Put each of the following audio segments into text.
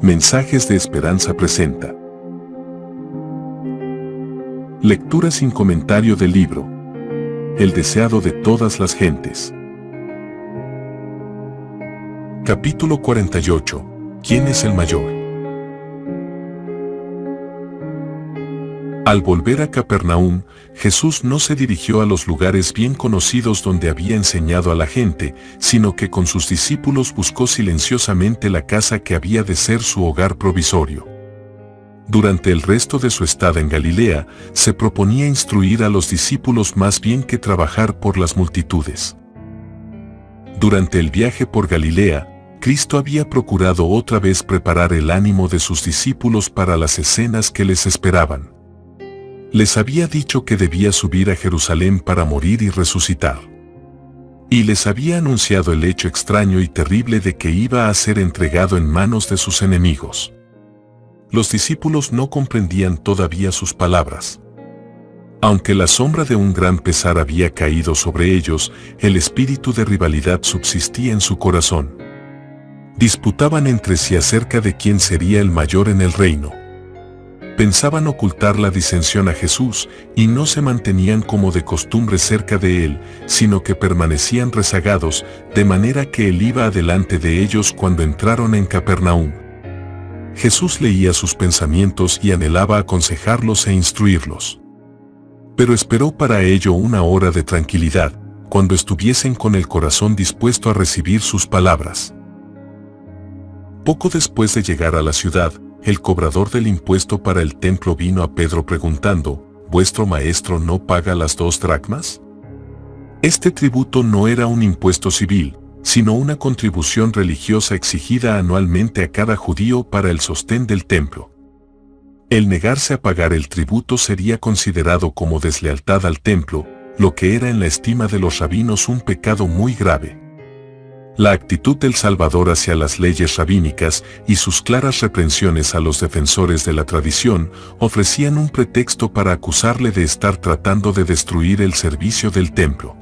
Mensajes de Esperanza presenta. Lectura sin comentario del libro El deseado de todas las gentes. Capítulo 48. ¿Quién es el mayor? Al volver a Capernaum, Jesús no se dirigió a los lugares bien conocidos donde había enseñado a la gente, sino que con sus discípulos buscó silenciosamente la casa que había de ser su hogar provisorio. Durante el resto de su estada en Galilea, se proponía instruir a los discípulos más bien que trabajar por las multitudes. Durante el viaje por Galilea, Cristo había procurado otra vez preparar el ánimo de sus discípulos para las escenas que les esperaban. Les había dicho que debía subir a Jerusalén para morir y resucitar. Y les había anunciado el hecho extraño y terrible de que iba a ser entregado en manos de sus enemigos. Los discípulos no comprendían todavía sus palabras. Aunque la sombra de un gran pesar había caído sobre ellos, el espíritu de rivalidad subsistía en su corazón. Disputaban entre sí acerca de quién sería el mayor en el reino. Pensaban ocultar la disensión a Jesús y no se mantenían como de costumbre cerca de él, sino que permanecían rezagados, de manera que él iba adelante de ellos cuando entraron en Capernaum. Jesús leía sus pensamientos y anhelaba aconsejarlos e instruirlos. Pero esperó para ello una hora de tranquilidad, cuando estuviesen con el corazón dispuesto a recibir sus palabras. Poco después de llegar a la ciudad, el cobrador del impuesto para el templo vino a Pedro preguntando, ¿vuestro maestro no paga las 2 dracmas? Este tributo no era un impuesto civil, sino una contribución religiosa exigida anualmente a cada judío para el sostén del templo. El negarse a pagar el tributo sería considerado como deslealtad al templo, lo que era en la estima de los rabinos un pecado muy grave. La actitud del Salvador hacia las leyes rabínicas y sus claras reprensiones a los defensores de la tradición ofrecían un pretexto para acusarle de estar tratando de destruir el servicio del templo.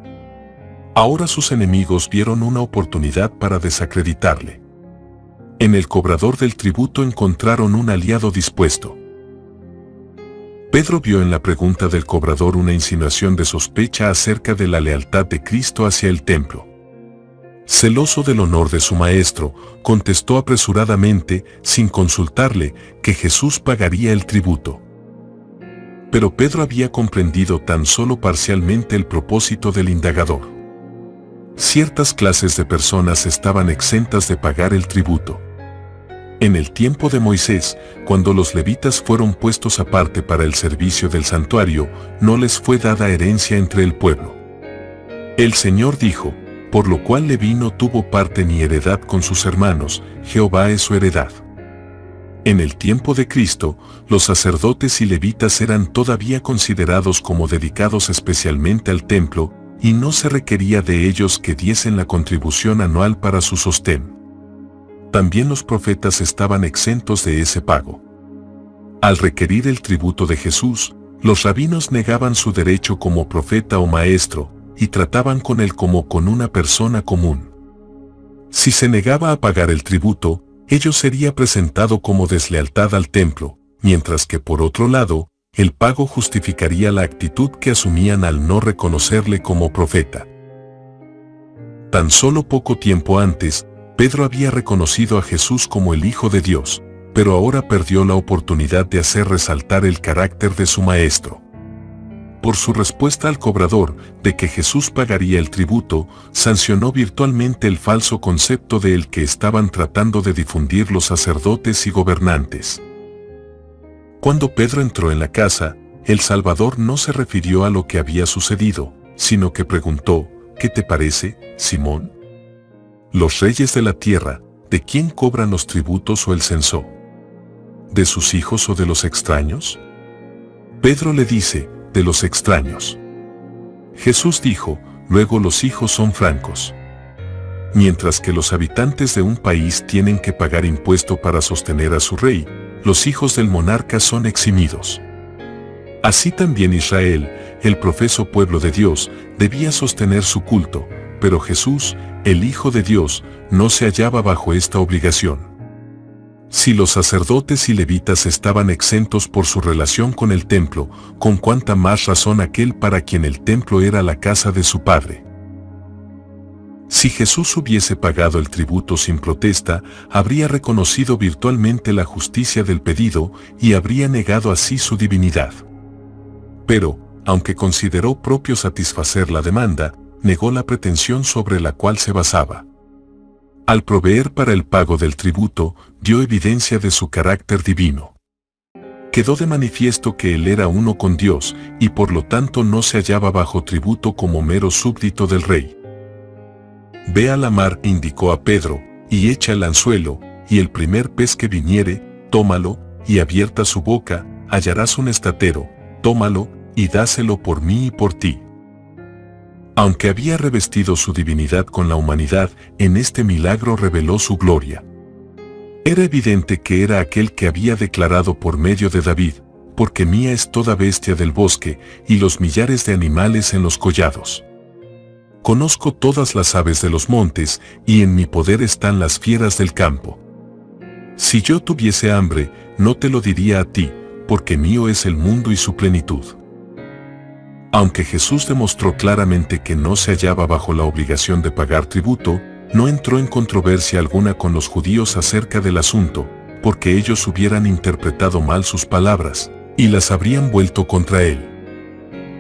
Ahora sus enemigos vieron una oportunidad para desacreditarle. En el cobrador del tributo encontraron un aliado dispuesto. Pedro vio en la pregunta del cobrador una insinuación de sospecha acerca de la lealtad de Cristo hacia el templo. Celoso del honor de su maestro, contestó apresuradamente, sin consultarle, que Jesús pagaría el tributo. Pero Pedro había comprendido tan solo parcialmente el propósito del indagador. Ciertas clases de personas estaban exentas de pagar el tributo. En el tiempo de Moisés, cuando los levitas fueron puestos aparte para el servicio del santuario, no les fue dada herencia entre el pueblo. El Señor dijo, por lo cual Leví no tuvo parte ni heredad con sus hermanos, Jehová es su heredad. En el tiempo de Cristo, los sacerdotes y levitas eran todavía considerados como dedicados especialmente al templo, y no se requería de ellos que diesen la contribución anual para su sostén. También los profetas estaban exentos de ese pago. Al requerir el tributo de Jesús, los rabinos negaban su derecho como profeta o maestro, y trataban con él como con una persona común. Si se negaba a pagar el tributo, ello sería presentado como deslealtad al templo, mientras que por otro lado, el pago justificaría la actitud que asumían al no reconocerle como profeta. Tan solo poco tiempo antes, Pedro había reconocido a Jesús como el Hijo de Dios, pero ahora perdió la oportunidad de hacer resaltar el carácter de su maestro. Por su respuesta al cobrador de que Jesús pagaría el tributo, sancionó virtualmente el falso concepto de el que estaban tratando de difundir los sacerdotes y gobernantes. Cuando Pedro entró en la casa, el Salvador no se refirió a lo que había sucedido, sino que preguntó, ¿qué te parece, Simón? ¿Los reyes de la tierra, de quién cobran los tributos o el censo? ¿De sus hijos o de los extraños? Pedro le dice, de los extraños. Jesús dijo, luego los hijos son francos. Mientras que los habitantes de un país tienen que pagar impuesto para sostener a su rey, los hijos del monarca son eximidos. Así también Israel, el profeso pueblo de Dios, debía sostener su culto, pero Jesús, el Hijo de Dios, no se hallaba bajo esta obligación. Si los sacerdotes y levitas estaban exentos por su relación con el templo, con cuánta más razón aquel para quien el templo era la casa de su Padre. Si Jesús hubiese pagado el tributo sin protesta, habría reconocido virtualmente la justicia del pedido y habría negado así su divinidad. Pero, aunque consideró propio satisfacer la demanda, negó la pretensión sobre la cual se basaba. Al proveer para el pago del tributo, dio evidencia de su carácter divino. Quedó de manifiesto que él era uno con Dios, y por lo tanto no se hallaba bajo tributo como mero súbdito del rey. Ve a la mar, indicó a Pedro, y echa el anzuelo, y el primer pez que viniere, tómalo, y abierta su boca, hallarás un estatero, tómalo, y dáselo por mí y por ti. Aunque había revestido su divinidad con la humanidad, en este milagro reveló su gloria. Era evidente que era aquel que había declarado por medio de David, porque mía es toda bestia del bosque, y los millares de animales en los collados. Conozco todas las aves de los montes, y en mi poder están las fieras del campo. Si yo tuviese hambre, no te lo diría a ti, porque mío es el mundo y su plenitud. Aunque Jesús demostró claramente que no se hallaba bajo la obligación de pagar tributo, no entró en controversia alguna con los judíos acerca del asunto, porque ellos hubieran interpretado mal sus palabras, y las habrían vuelto contra él.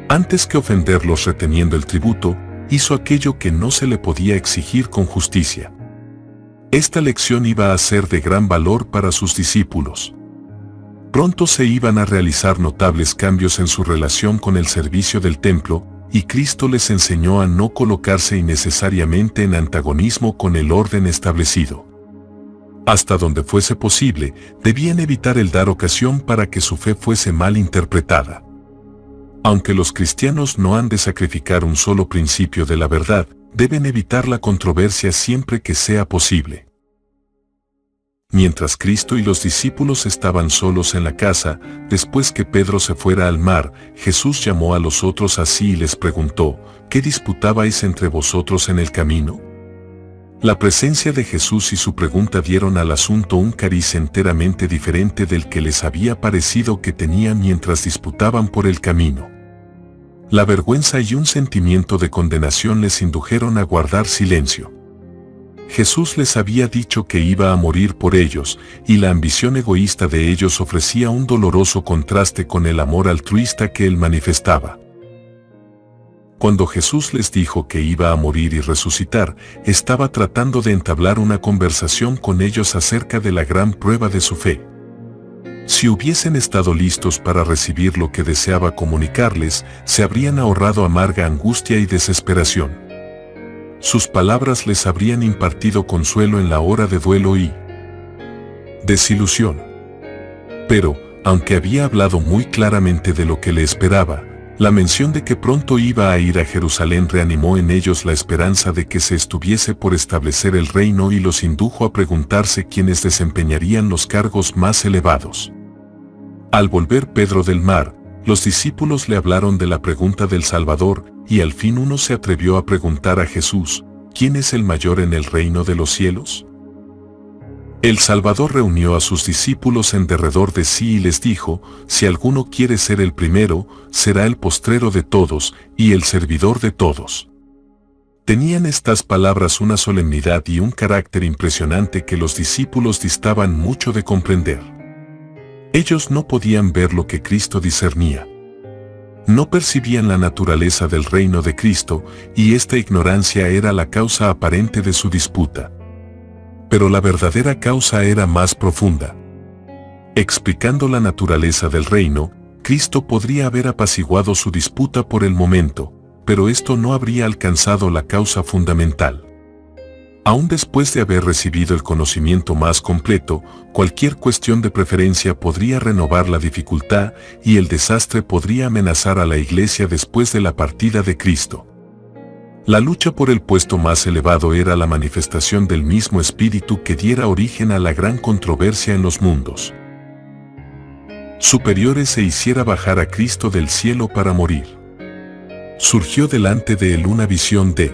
Antes que ofenderlos reteniendo el tributo, hizo aquello que no se le podía exigir con justicia. Esta lección iba a ser de gran valor para sus discípulos. Pronto se iban a realizar notables cambios en su relación con el servicio del templo, y Cristo les enseñó a no colocarse innecesariamente en antagonismo con el orden establecido. Hasta donde fuese posible, debían evitar el dar ocasión para que su fe fuese mal interpretada. Aunque los cristianos no han de sacrificar un solo principio de la verdad, deben evitar la controversia siempre que sea posible. Mientras Cristo y los discípulos estaban solos en la casa, después que Pedro se fuera al mar, Jesús llamó a los otros así y les preguntó, ¿qué disputabais entre vosotros en el camino? La presencia de Jesús y su pregunta dieron al asunto un cariz enteramente diferente del que les había parecido que tenían mientras disputaban por el camino. La vergüenza y un sentimiento de condenación les indujeron a guardar silencio. Jesús les había dicho que iba a morir por ellos, y la ambición egoísta de ellos ofrecía un doloroso contraste con el amor altruista que él manifestaba. Cuando Jesús les dijo que iba a morir y resucitar, estaba tratando de entablar una conversación con ellos acerca de la gran prueba de su fe. Si hubiesen estado listos para recibir lo que deseaba comunicarles, se habrían ahorrado amarga angustia y desesperación. Sus palabras les habrían impartido consuelo en la hora de duelo y desilusión. Pero, aunque había hablado muy claramente de lo que le esperaba, la mención de que pronto iba a ir a Jerusalén reanimó en ellos la esperanza de que se estuviese por establecer el reino y los indujo a preguntarse quiénes desempeñarían los cargos más elevados. Al volver Pedro del mar, los discípulos le hablaron de la pregunta del Salvador, y al fin uno se atrevió a preguntar a Jesús, ¿quién es el mayor en el reino de los cielos? El Salvador reunió a sus discípulos en derredor de sí y les dijo, si alguno quiere ser el primero, será el postrero de todos, y el servidor de todos. Tenían estas palabras una solemnidad y un carácter impresionante que los discípulos distaban mucho de comprender. Ellos no podían ver lo que Cristo discernía. No percibían la naturaleza del reino de Cristo, y esta ignorancia era la causa aparente de su disputa. Pero la verdadera causa era más profunda. Explicando la naturaleza del reino, Cristo podría haber apaciguado su disputa por el momento, pero esto no habría alcanzado la causa fundamental. Aún después de haber recibido el conocimiento más completo, cualquier cuestión de preferencia podría renovar la dificultad y el desastre podría amenazar a la Iglesia después de la partida de Cristo. La lucha por el puesto más elevado era la manifestación del mismo espíritu que diera origen a la gran controversia en los mundos superiores se hiciera bajar a Cristo del cielo para morir. Surgió delante de él una visión de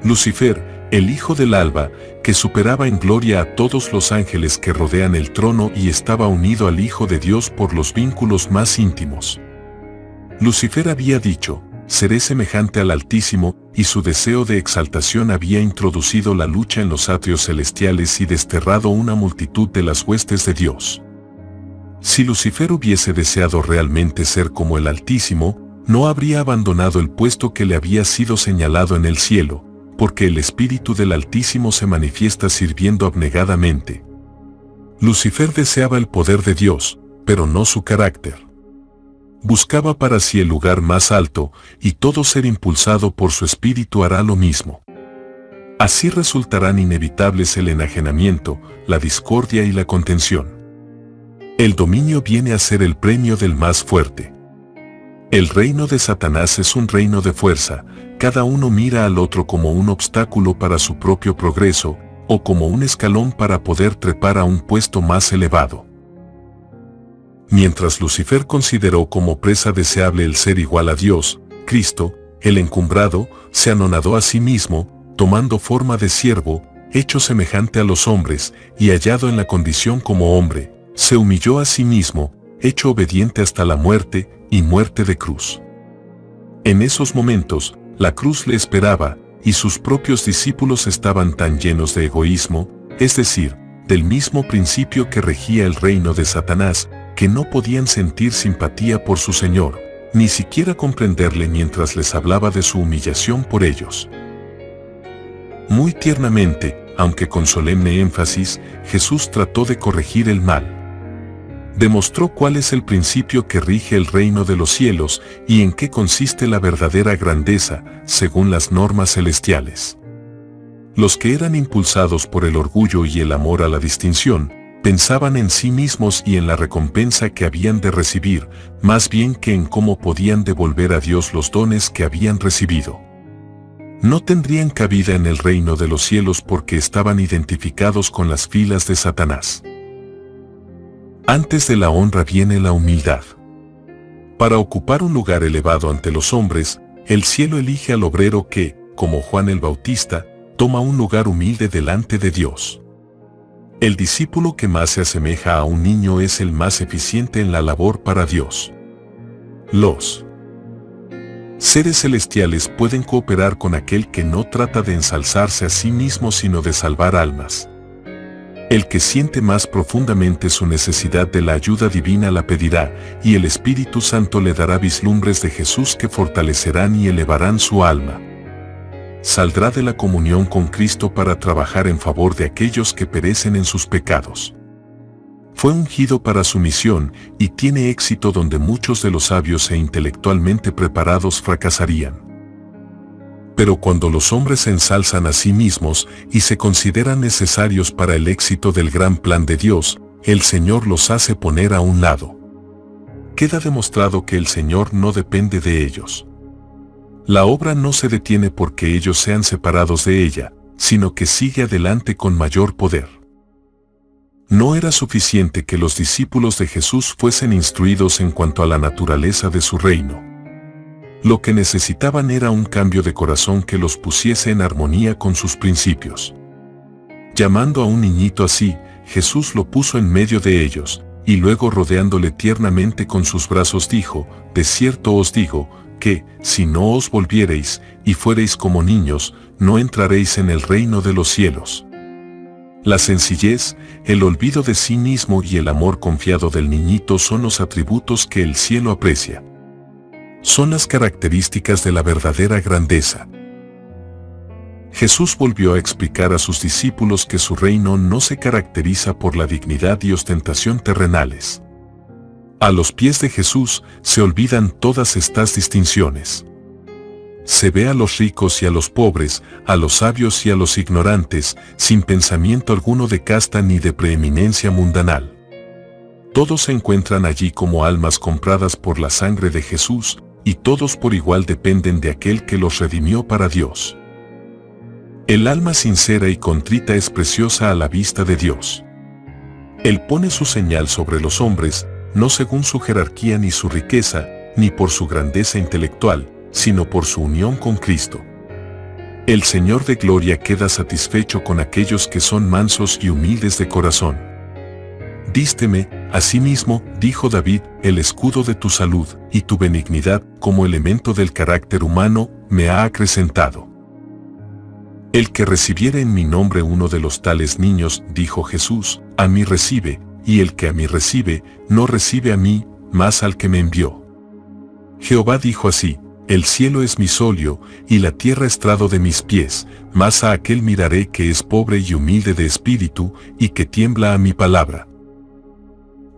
Lucifer, el Hijo del Alba, que superaba en gloria a todos los ángeles que rodean el trono y estaba unido al Hijo de Dios por los vínculos más íntimos. Lucifer había dicho, seré semejante al Altísimo, y su deseo de exaltación había introducido la lucha en los atrios celestiales y desterrado una multitud de las huestes de Dios. Si Lucifer hubiese deseado realmente ser como el Altísimo, no habría abandonado el puesto que le había sido señalado en el cielo, porque el Espíritu del Altísimo se manifiesta sirviendo abnegadamente. Lucifer deseaba el poder de Dios, pero no su carácter. Buscaba para sí el lugar más alto, y todo ser impulsado por su espíritu hará lo mismo. Así resultarán inevitables el enajenamiento, la discordia y la contención. El dominio viene a ser el premio del más fuerte. El reino de Satanás es un reino de fuerza, cada uno mira al otro como un obstáculo para su propio progreso, o como un escalón para poder trepar a un puesto más elevado. Mientras Lucifer consideró como presa deseable el ser igual a Dios, Cristo, el encumbrado, se anonadó a sí mismo, tomando forma de siervo, hecho semejante a los hombres, y hallado en la condición como hombre, se humilló a sí mismo, hecho obediente hasta la muerte, y muerte de cruz. En esos momentos, la cruz le esperaba, y sus propios discípulos estaban tan llenos de egoísmo, es decir, del mismo principio que regía el reino de Satanás, que no podían sentir simpatía por su Señor, ni siquiera comprenderle mientras les hablaba de su humillación por ellos. Muy tiernamente, aunque con solemne énfasis, Jesús trató de corregir el mal. Demostró cuál es el principio que rige el reino de los cielos y en qué consiste la verdadera grandeza, según las normas celestiales. Los que eran impulsados por el orgullo y el amor a la distinción, pensaban en sí mismos y en la recompensa que habían de recibir, más bien que en cómo podían devolver a Dios los dones que habían recibido. No tendrían cabida en el reino de los cielos porque estaban identificados con las filas de Satanás. Antes de la honra viene la humildad. Para ocupar un lugar elevado ante los hombres, el cielo elige al obrero que, como Juan el Bautista, toma un lugar humilde delante de Dios. El discípulo que más se asemeja a un niño es el más eficiente en la labor para Dios. Los seres celestiales pueden cooperar con aquel que no trata de ensalzarse a sí mismo sino de salvar almas. El que siente más profundamente su necesidad de la ayuda divina la pedirá, y el Espíritu Santo le dará vislumbres de Jesús que fortalecerán y elevarán su alma. Saldrá de la comunión con Cristo para trabajar en favor de aquellos que perecen en sus pecados. Fue ungido para su misión y tiene éxito donde muchos de los sabios e intelectualmente preparados fracasarían. Pero cuando los hombres se ensalzan a sí mismos y se consideran necesarios para el éxito del gran plan de Dios, el Señor los hace poner a un lado. Queda demostrado que el Señor no depende de ellos. La obra no se detiene porque ellos sean separados de ella, sino que sigue adelante con mayor poder. No era suficiente que los discípulos de Jesús fuesen instruidos en cuanto a la naturaleza de su reino. Lo que necesitaban era un cambio de corazón que los pusiese en armonía con sus principios. Llamando a un niñito así, Jesús lo puso en medio de ellos, y luego rodeándole tiernamente con sus brazos dijo, de cierto os digo, que, si no os volviereis, y fuereis como niños, no entraréis en el reino de los cielos. La sencillez, el olvido de sí mismo y el amor confiado del niñito son los atributos que el cielo aprecia. Son las características de la verdadera grandeza. Jesús volvió a explicar a sus discípulos que su reino no se caracteriza por la dignidad y ostentación terrenales. A los pies de Jesús se olvidan todas estas distinciones. Se ve a los ricos y a los pobres, a los sabios y a los ignorantes, sin pensamiento alguno de casta ni de preeminencia mundanal. Todos se encuentran allí como almas compradas por la sangre de Jesús, y todos por igual dependen de aquel que los redimió para Dios. El alma sincera y contrita es preciosa a la vista de Dios. Él pone su señal sobre los hombres, no según su jerarquía ni su riqueza, ni por su grandeza intelectual, sino por su unión con Cristo. El Señor de gloria queda satisfecho con aquellos que son mansos y humildes de corazón. Dísteme, asimismo, dijo David, el escudo de tu salud, y tu benignidad, como elemento del carácter humano, me ha acrecentado. El que recibiere en mi nombre uno de los tales niños, dijo Jesús, a mí recibe, y el que a mí recibe, no recibe a mí, mas al que me envió. Jehová dijo así, el cielo es mi solio, y la tierra estrado de mis pies, mas a aquel miraré que es pobre y humilde de espíritu, y que tiembla a mi palabra.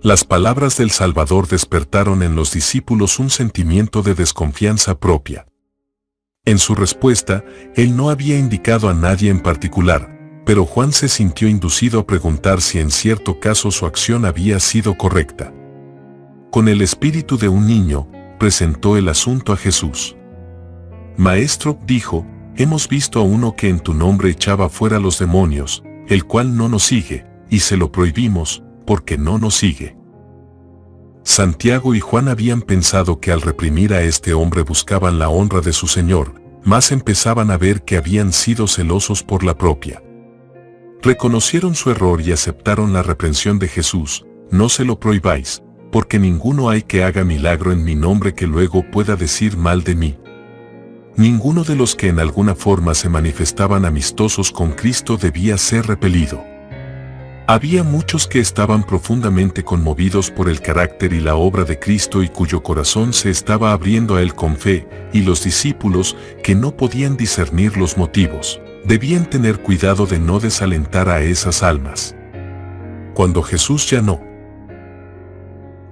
Las palabras del Salvador despertaron en los discípulos un sentimiento de desconfianza propia. En su respuesta, él no había indicado a nadie en particular, pero Juan se sintió inducido a preguntar si en cierto caso su acción había sido correcta. Con el espíritu de un niño, presentó el asunto a Jesús. Maestro, dijo, hemos visto a uno que en tu nombre echaba fuera los demonios, el cual no nos sigue, y se lo prohibimos, porque no nos sigue. Santiago y Juan habían pensado que al reprimir a este hombre buscaban la honra de su Señor, mas empezaban a ver que habían sido celosos por la propia. Reconocieron su error y aceptaron la reprensión de Jesús, no se lo prohibáis, porque ninguno hay que haga milagro en mi nombre que luego pueda decir mal de mí. Ninguno de los que en alguna forma se manifestaban amistosos con Cristo debía ser repelido. Había muchos que estaban profundamente conmovidos por el carácter y la obra de Cristo y cuyo corazón se estaba abriendo a Él con fe, y los discípulos, que no podían discernir los motivos, debían tener cuidado de no desalentar a esas almas. Cuando Jesús ya no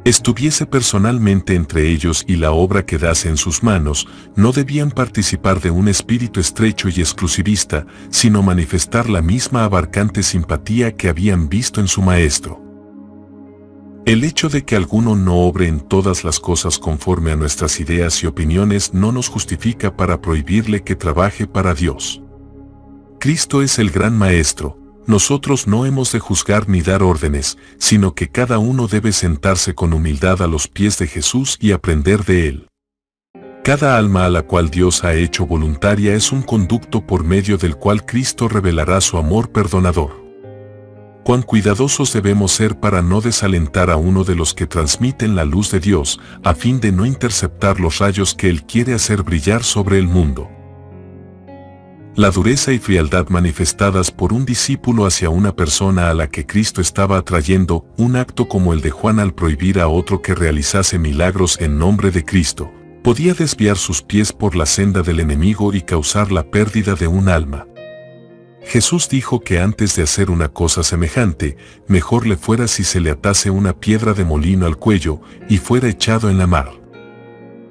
estuviese personalmente entre ellos y la obra quedase en sus manos, no debían participar de un espíritu estrecho y exclusivista, sino manifestar la misma abarcante simpatía que habían visto en su Maestro. El hecho de que alguno no obre en todas las cosas conforme a nuestras ideas y opiniones no nos justifica para prohibirle que trabaje para Dios. Cristo es el gran Maestro. Nosotros no hemos de juzgar ni dar órdenes, sino que cada uno debe sentarse con humildad a los pies de Jesús y aprender de Él. Cada alma a la cual Dios ha hecho voluntaria es un conducto por medio del cual Cristo revelará su amor perdonador. Cuán cuidadosos debemos ser para no desalentar a uno de los que transmiten la luz de Dios, a fin de no interceptar los rayos que Él quiere hacer brillar sobre el mundo. La dureza y frialdad manifestadas por un discípulo hacia una persona a la que Cristo estaba atrayendo, un acto como el de Juan al prohibir a otro que realizase milagros en nombre de Cristo, podía desviar sus pies por la senda del enemigo y causar la pérdida de un alma. Jesús dijo que antes de hacer una cosa semejante, mejor le fuera si se le atase una piedra de molino al cuello y fuera echado en la mar.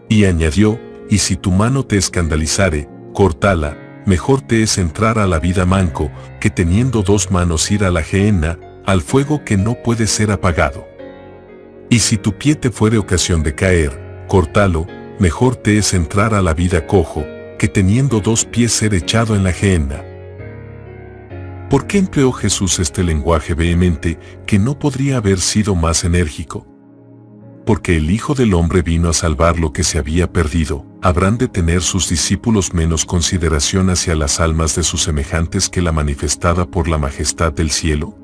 Y añadió, y si tu mano te escandalizare, córtala. Mejor te es entrar a la vida manco, que teniendo dos manos ir a la gehenna, al fuego que no puede ser apagado. Y si tu pie te fuere ocasión de caer, córtalo, mejor te es entrar a la vida cojo, que teniendo dos pies ser echado en la gehenna. ¿Por qué empleó Jesús este lenguaje vehemente, que no podría haber sido más enérgico? Porque el Hijo del Hombre vino a salvar lo que se había perdido. ¿Habrán de tener sus discípulos menos consideración hacia las almas de sus semejantes que la manifestada por la majestad del cielo?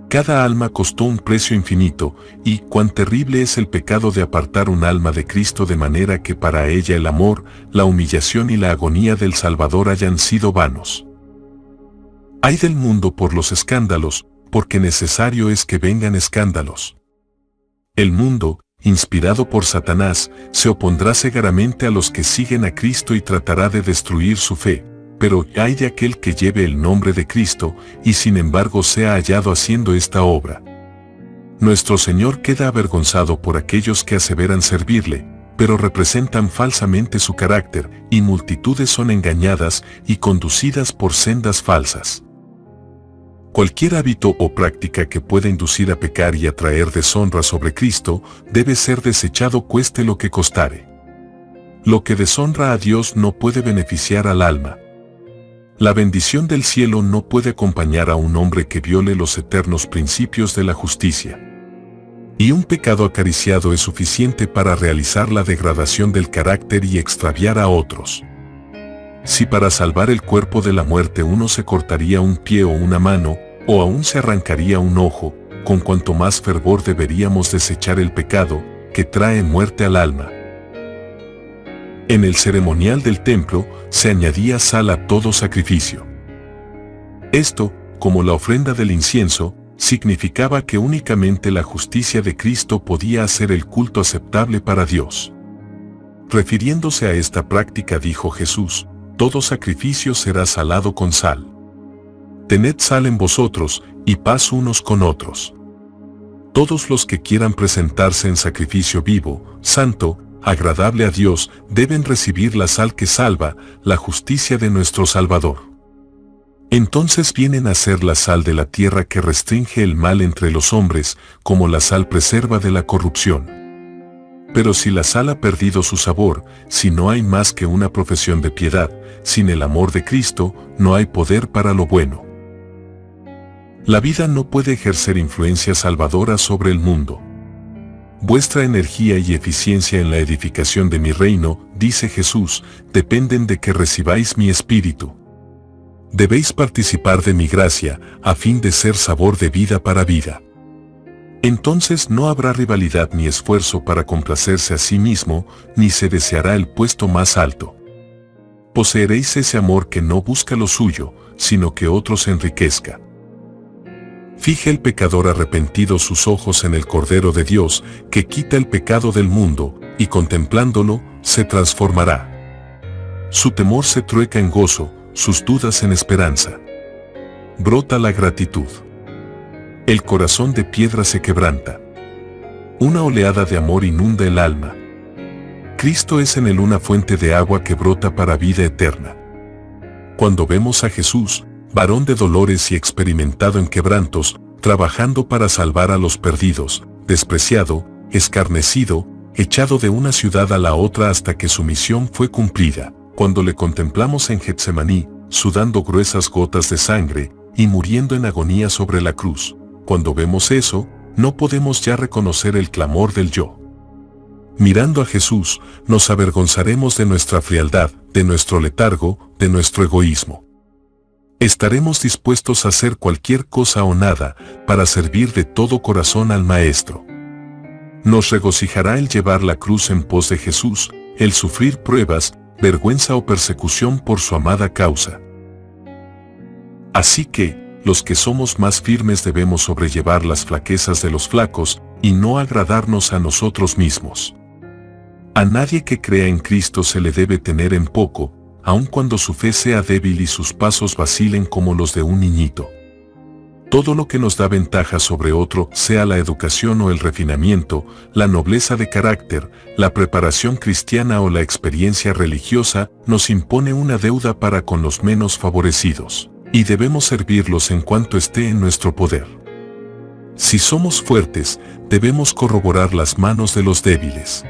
Cada alma costó un precio infinito, y cuán terrible es el pecado de apartar un alma de Cristo de manera que para ella el amor, la humillación y la agonía del Salvador hayan sido vanos. Ay del mundo por los escándalos, porque necesario es que vengan escándalos. El mundo, inspirado por Satanás, se opondrá cegaramente a los que siguen a Cristo y tratará de destruir su fe, pero ay de aquel que lleve el nombre de Cristo, y sin embargo sea hallado haciendo esta obra. Nuestro Señor queda avergonzado por aquellos que aseveran servirle, pero representan falsamente su carácter, y multitudes son engañadas y conducidas por sendas falsas. Cualquier hábito o práctica que pueda inducir a pecar y atraer deshonra sobre Cristo, debe ser desechado cueste lo que costare. Lo que deshonra a Dios no puede beneficiar al alma. La bendición del cielo no puede acompañar a un hombre que viole los eternos principios de la justicia. Y un pecado acariciado es suficiente para realizar la degradación del carácter y extraviar a otros. Si para salvar el cuerpo de la muerte uno se cortaría un pie o una mano, o aún se arrancaría un ojo, con cuanto más fervor deberíamos desechar el pecado, que trae muerte al alma. En el ceremonial del templo se añadía sal a todo sacrificio. Esto, como la ofrenda del incienso, significaba que únicamente la justicia de Cristo podía hacer el culto aceptable para Dios. Refiriéndose a esta práctica dijo Jesús: todo sacrificio será salado con sal. Tened sal en vosotros, y paz unos con otros. Todos los que quieran presentarse en sacrificio vivo, santo, agradable a Dios, deben recibir la sal que salva, la justicia de nuestro Salvador. Entonces vienen a ser la sal de la tierra que restringe el mal entre los hombres, como la sal preserva de la corrupción. Pero si la sal ha perdido su sabor, si no hay más que una profesión de piedad, sin el amor de Cristo, no hay poder para lo bueno. La vida no puede ejercer influencia salvadora sobre el mundo. Vuestra energía y eficiencia en la edificación de mi reino, dice Jesús, dependen de que recibáis mi espíritu. Debéis participar de mi gracia, a fin de ser sabor de vida para vida. Entonces no habrá rivalidad ni esfuerzo para complacerse a sí mismo, ni se deseará el puesto más alto. Poseeréis ese amor que no busca lo suyo, sino que otros enriquezca. Fije el pecador arrepentido sus ojos en el Cordero de Dios, que quita el pecado del mundo, y contemplándolo, se transformará. Su temor se trueca en gozo, sus dudas en esperanza. Brota la gratitud. El corazón de piedra se quebranta. Una oleada de amor inunda el alma. Cristo es en él una fuente de agua que brota para vida eterna. Cuando vemos a Jesús, varón de dolores y experimentado en quebrantos, trabajando para salvar a los perdidos, despreciado, escarnecido, echado de una ciudad a la otra hasta que su misión fue cumplida, cuando le contemplamos en Getsemaní, sudando gruesas gotas de sangre, y muriendo en agonía sobre la cruz, cuando vemos eso, no podemos ya reconocer el clamor del yo. Mirando a Jesús, nos avergonzaremos de nuestra frialdad, de nuestro letargo, de nuestro egoísmo. Estaremos dispuestos a hacer cualquier cosa o nada, para servir de todo corazón al Maestro. Nos regocijará el llevar la cruz en pos de Jesús, el sufrir pruebas, vergüenza o persecución por su amada causa. Así que, los que somos más firmes debemos sobrellevar las flaquezas de los flacos, y no agradarnos a nosotros mismos. A nadie que crea en Cristo se le debe tener en poco, aun cuando su fe sea débil y sus pasos vacilen como los de un niñito. Todo lo que nos da ventaja sobre otro, sea la educación o el refinamiento, la nobleza de carácter, la preparación cristiana o la experiencia religiosa, nos impone una deuda para con los menos favorecidos, y debemos servirlos en cuanto esté en nuestro poder. Si somos fuertes, debemos corroborar las manos de los débiles.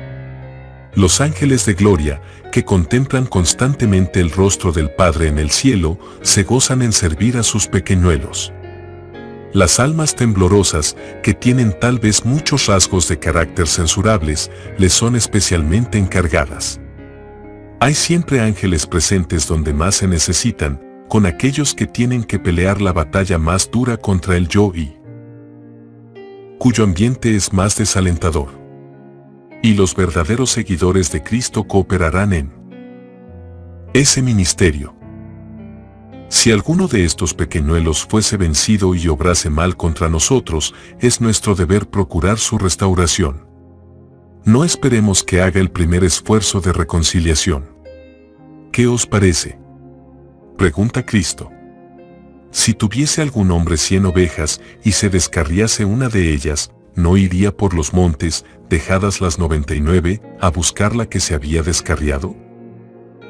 Los ángeles de gloria, que contemplan constantemente el rostro del Padre en el cielo, se gozan en servir a sus pequeñuelos. Las almas temblorosas, que tienen tal vez muchos rasgos de carácter censurables, les son especialmente encargadas. Hay siempre ángeles presentes donde más se necesitan, con aquellos que tienen que pelear la batalla más dura contra el yo y cuyo ambiente es más desalentador. Y los verdaderos seguidores de Cristo cooperarán en ese ministerio. Si alguno de estos pequeñuelos fuese vencido y obrase mal contra nosotros, es nuestro deber procurar su restauración. No esperemos que haga el primer esfuerzo de reconciliación. ¿Qué os parece?, pregunta Cristo. Si tuviese algún hombre 100 ovejas y se descarriase una de ellas, ¿no iría por los montes, dejadas las 99, a buscar la que se había descarriado?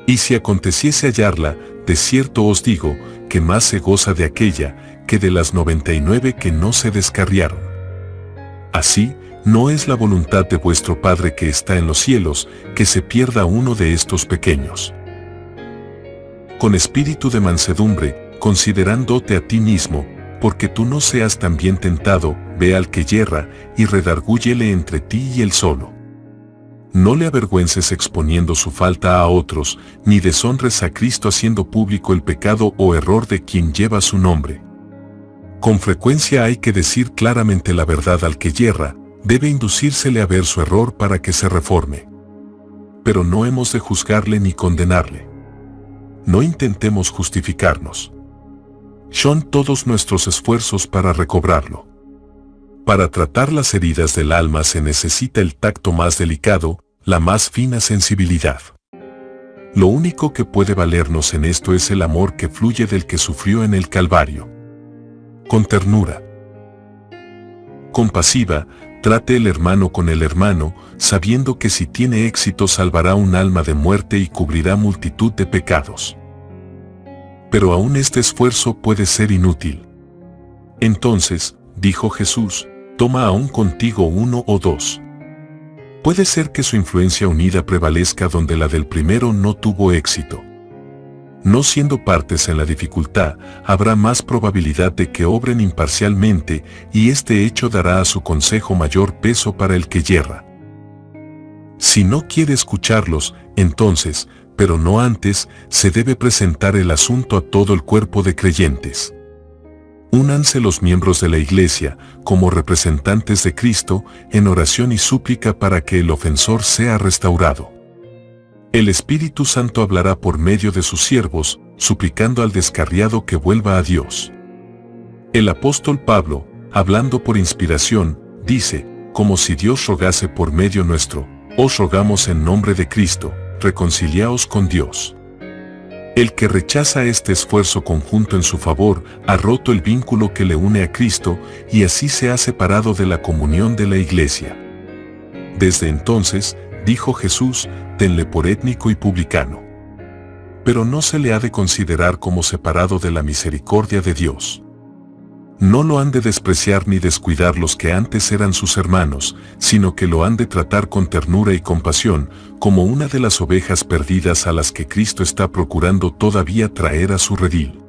Y si aconteciese hallarla, de cierto os digo, que más se goza de aquella, que de las 99 que no se descarriaron. Así, no es la voluntad de vuestro Padre que está en los cielos, que se pierda uno de estos pequeños. Con espíritu de mansedumbre, considerándote a ti mismo, porque tú no seas también tentado, ve al que yerra, y redargúyele entre ti y él solo. No le avergüences exponiendo su falta a otros, ni deshonres a Cristo haciendo público el pecado o error de quien lleva su nombre. Con frecuencia hay que decir claramente la verdad al que yerra, debe inducírsele a ver su error para que se reforme. Pero no hemos de juzgarle ni condenarle. No intentemos justificarnos. Son todos nuestros esfuerzos para recobrarlo. Para tratar las heridas del alma se necesita el tacto más delicado, la más fina sensibilidad. Lo único que puede valernos en esto es el amor que fluye del que sufrió en el Calvario. Con ternura compasiva, trate el hermano con el hermano, sabiendo que si tiene éxito salvará un alma de muerte y cubrirá multitud de pecados. Pero aún este esfuerzo puede ser inútil. Entonces, dijo Jesús, toma aún contigo uno o dos. Puede ser que su influencia unida prevalezca donde la del primero no tuvo éxito. No siendo partes en la dificultad, habrá más probabilidad de que obren imparcialmente, y este hecho dará a su consejo mayor peso para el que yerra. Si no quiere escucharlos, entonces, pero no antes, se debe presentar el asunto a todo el cuerpo de creyentes. Únanse los miembros de la Iglesia, como representantes de Cristo, en oración y súplica para que el ofensor sea restaurado. El Espíritu Santo hablará por medio de sus siervos, suplicando al descarriado que vuelva a Dios. El apóstol Pablo, hablando por inspiración, dice, como si Dios rogase por medio nuestro, os rogamos en nombre de Cristo, reconciliaos con Dios. El que rechaza este esfuerzo conjunto en su favor, ha roto el vínculo que le une a Cristo, y así se ha separado de la comunión de la Iglesia. Desde entonces, dijo Jesús, tenle por étnico y publicano. Pero no se le ha de considerar como separado de la misericordia de Dios. No lo han de despreciar ni descuidar los que antes eran sus hermanos, sino que lo han de tratar con ternura y compasión, como una de las ovejas perdidas a las que Cristo está procurando todavía traer a su redil.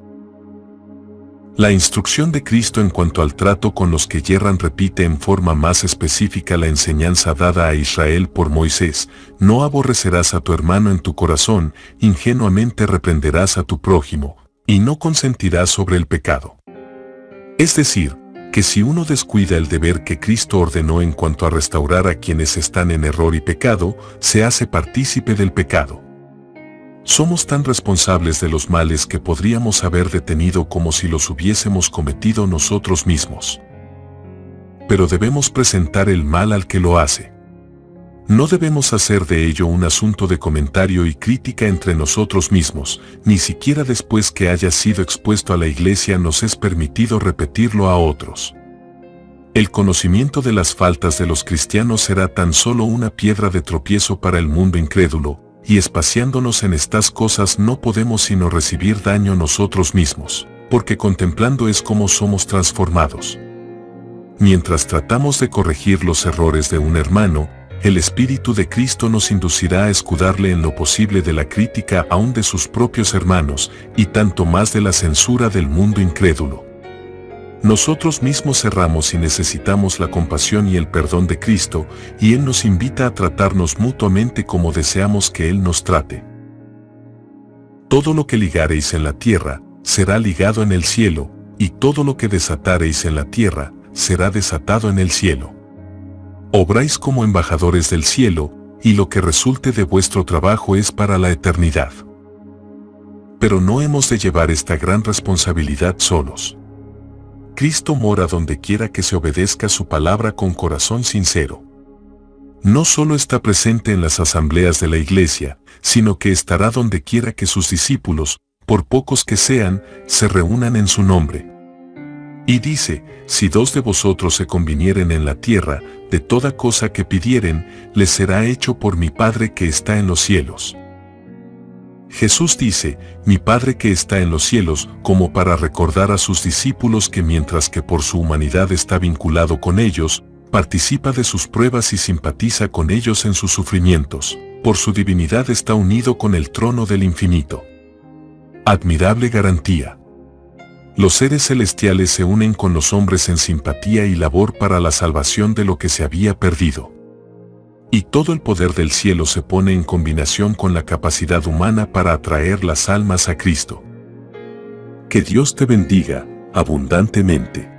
La instrucción de Cristo en cuanto al trato con los que yerran repite en forma más específica la enseñanza dada a Israel por Moisés: no aborrecerás a tu hermano en tu corazón, ingenuamente reprenderás a tu prójimo, y no consentirás sobre el pecado. Es decir, que si uno descuida el deber que Cristo ordenó en cuanto a restaurar a quienes están en error y pecado, se hace partícipe del pecado. Somos tan responsables de los males que podríamos haber detenido como si los hubiésemos cometido nosotros mismos. Pero debemos presentar el mal al que lo hace. No debemos hacer de ello un asunto de comentario y crítica entre nosotros mismos, ni siquiera después que haya sido expuesto a la Iglesia nos es permitido repetirlo a otros. El conocimiento de las faltas de los cristianos será tan solo una piedra de tropiezo para el mundo incrédulo, y espaciándonos en estas cosas no podemos sino recibir daño nosotros mismos, porque contemplando es como somos transformados. Mientras tratamos de corregir los errores de un hermano, el Espíritu de Cristo nos inducirá a escudarle en lo posible de la crítica aún de sus propios hermanos, y tanto más de la censura del mundo incrédulo. Nosotros mismos erramos y necesitamos la compasión y el perdón de Cristo, y Él nos invita a tratarnos mutuamente como deseamos que Él nos trate. Todo lo que ligareis en la tierra, será ligado en el cielo, y todo lo que desatareis en la tierra, será desatado en el cielo. Obráis como embajadores del cielo, y lo que resulte de vuestro trabajo es para la eternidad. Pero no hemos de llevar esta gran responsabilidad solos. Cristo mora donde quiera que se obedezca su palabra con corazón sincero. No solo está presente en las asambleas de la Iglesia, sino que estará donde quiera que sus discípulos, por pocos que sean, se reúnan en su nombre. Y dice, si dos de vosotros se convinieren en la tierra, de toda cosa que pidieren, les será hecho por mi Padre que está en los cielos. Jesús dice, mi Padre que está en los cielos, como para recordar a sus discípulos que mientras que por su humanidad está vinculado con ellos, participa de sus pruebas y simpatiza con ellos en sus sufrimientos, por su divinidad está unido con el trono del infinito. Admirable garantía. Los seres celestiales se unen con los hombres en simpatía y labor para la salvación de lo que se había perdido. Y todo el poder del cielo se pone en combinación con la capacidad humana para atraer las almas a Cristo. Que Dios te bendiga abundantemente.